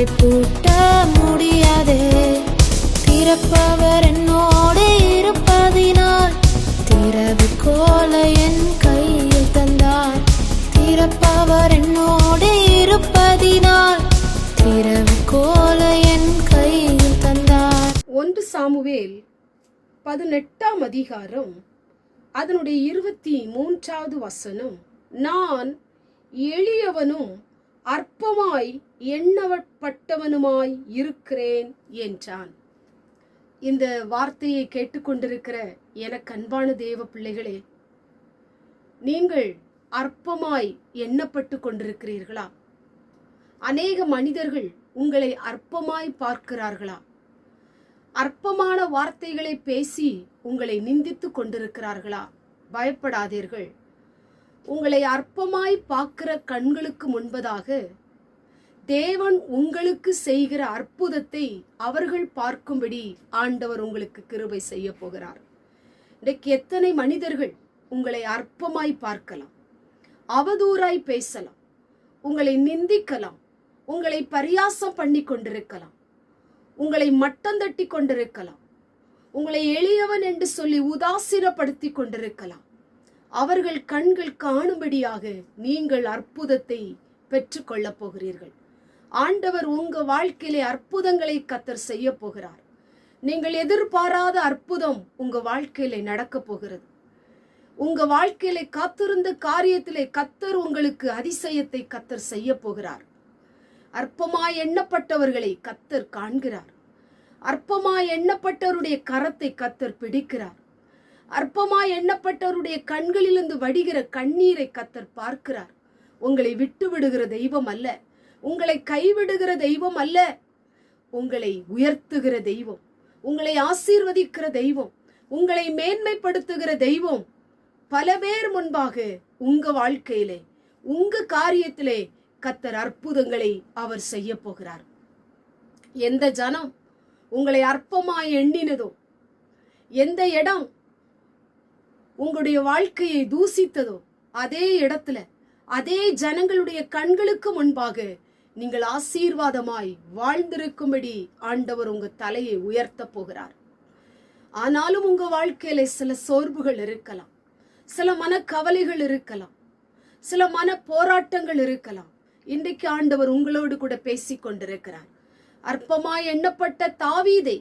வாயை பூட்ட முடியாதே. திறப்பவர் என்னோடு இருப்பதினால் திறவுகோலை என் கையில் தந்தார். திறப்பவர் என்னோடு இருப்பதினால் திறவுகோலை என் கையில் தந்தார். 1 சாமுவேல் 18ஆம் அதிகாரம் அதனுடைய 23வது வசனம். நான் எளியவனும் அற்பமாய் எண்ணப்பட்டவனுமாய் இருக்கிறேன் என்றான். இந்த வார்த்தையை கேட்டுக்கொண்டிருக்கிற எனக்கு அன்பான தேவ பிள்ளைகளே, நீங்கள் அற்பமாய் எண்ணப்பட்டு கொண்டிருக்கிறீர்களா? அநேக மனிதர்கள் உங்களை அற்பமாய் பார்க்கிறார்களா? அற்பமான வார்த்தைகளை பேசி உங்களை நிந்தித்து கொண்டிருக்கிறார்களா? பயப்படாதீர்கள். உங்களை அற்பமாய் பார்க்கிற கண்களுக்கு முன்பதாக தேவன் உங்களுக்கு செய்கிற அற்புதத்தை அவர்கள் பார்க்கும்படி ஆண்டவர் உங்களுக்கு கிருபை செய்ய போகிறார். இன்றைக்கு எத்தனை மனிதர்கள் உங்களை அற்பமாய் பார்க்கலாம், அவதூறாய் பேசலாம், உங்களை நிந்திக்கலாம், உங்களை பரியாசம் பண்ணி கொண்டிருக்கலாம், உங்களை மட்டம் தட்டி கொண்டிருக்கலாம், உங்களை எளியவன் என்று சொல்லி உதாசீனப்படுத்தி கொண்டிருக்கலாம். அவர்கள் கண்கள் காணும்படியாக நீங்கள் அற்புதத்தை பெற்றுக்கொள்ளப் போகிறீர்கள். ஆண்டவர் உங்க வாழ்க்கையிலே அற்புதங்களை கர்த்தர் செய்ய போகிறார். நீங்கள் எதிர்பாராத அற்புதம் உங்க வாழ்க்கையிலே நடக்க போகிறது. உங்க வாழ்க்கையிலே காத்திருந்த காரியத்திலே கர்த்தர் உங்களுக்கு அதிசயத்தை கர்த்தர் செய்ய போகிறார். அற்பமாய் எண்ணப்பட்டவர்களை கர்த்தர் காண்கிறார். அற்பமாய் எண்ணப்பட்டவருடைய கரத்தை கர்த்தர் பிடிக்கிறார். அற்பமாய் எண்ணப்பட்டவருடைய கண்களிலிருந்து வடிகிற கண்ணீரை கர்த்தர் பார்க்கிறார். உங்களை விட்டு விடுகிற தெய்வம் அல்ல, உங்களை கைவிடுகிற தெய்வம் அல்ல, உங்களை உயர்த்துகிற தெய்வம், உங்களை ஆசீர்வதிக்கிற தெய்வம், உங்களை மேன்மைப்படுத்துகிற தெய்வம் பல பேர் முன்பாக உங்க வாழ்க்கையிலே உங்க காரியத்திலே கர்த்தர் அற்புதங்களை அவர் செய்ய போகிறார். எந்த ஜனம் உங்களை அற்பமாய் எண்ணினதோ, எந்த இடம் உங்களுடைய வாழ்க்கையை தூசித்ததோ, அதே இடத்துல அதே ஜனங்களுடைய கண்களுக்கு முன்பாக நீங்கள் ஆசீர்வாதமாய் வாழ்ந்திருக்கும்படி ஆண்டவர் உங்க தலையை உயர்த்த போகிறார். ஆனாலும் உங்க வாழ்க்கையில சில சோர்வுகள் இருக்கலாம், சில மனக்கவலைகள் இருக்கலாம், சில மன போராட்டங்கள் இருக்கலாம். இன்றைக்கு ஆண்டவர் உங்களோடு கூட பேசிக் கொண்டிருக்கிறார். அற்பமாய் எண்ணப்பட்ட தாவீதை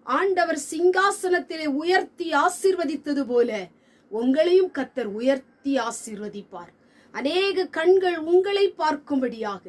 ஆண்டவர் சிங்காசனத்திலே உயர்த்தி ஆசீர்வதித்தது போல உங்களையும் கர்த்தர் உயர்த்தி ஆசீர்வதிப்பார். அநேக கண்கள் உங்களை பார்க்கும்படியாக,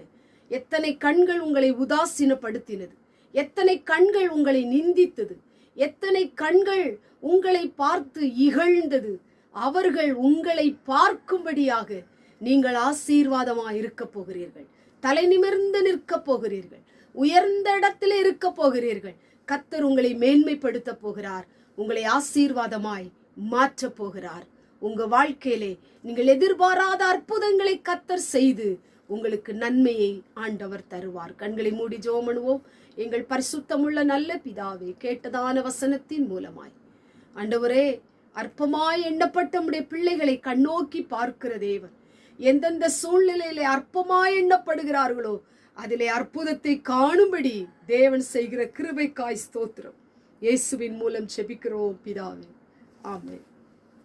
எத்தனை கண்கள் உங்களை உதாசீனப்படுத்தினது, எத்தனை கண்கள் உங்களை நிந்தித்தது, எத்தனை கண்கள் உங்களை பார்த்து இகழ்ந்தது, அவர்கள் உங்களை பார்க்கும்படியாக நீங்கள் ஆசீர்வாதமாய் இருக்க போகிறீர்கள். தலை நிமிர்ந்து நிற்க போகிறீர்கள். உயர்ந்த இடத்துல இருக்க போகிறீர்கள். கர்த்தர் உங்களை மேன்மைப்படுத்த போகிறார். உங்களை ஆசீர்வாதமாய் மாற்ற போகிறார். உங்க வாழ்க்கையிலே நீங்கள் எதிர்பாராத அற்புதங்களை கர்த்தர் செய்து உங்களுக்கு நன்மையை ஆண்டவர் தருவார். கண்களை மூடி ஜெபம் பண்ணுவோம். எங்கள் பரிசுத்தமுள்ள நல்ல பிதாவே, கேட்டதான வசனத்தின் மூலமாய் ஆண்டவரே, அற்பமாய் எண்ணப்பட்ட நம்முடைய பிள்ளைகளை கண்ணோக்கி பார்க்கிற தேவன், எந்தெந்த சூழ்நிலையிலே அற்பமாய் எண்ணப்படுகிறார்களோ அதிலே அற்புதத்தை காணும்படி தேவன் செய்கிற கிருபைக்காய் ஸ்தோத்திரம். இயேசுவின் மூலம் ஜெபிக்கிறோம் பிதாவே, ஆமென்.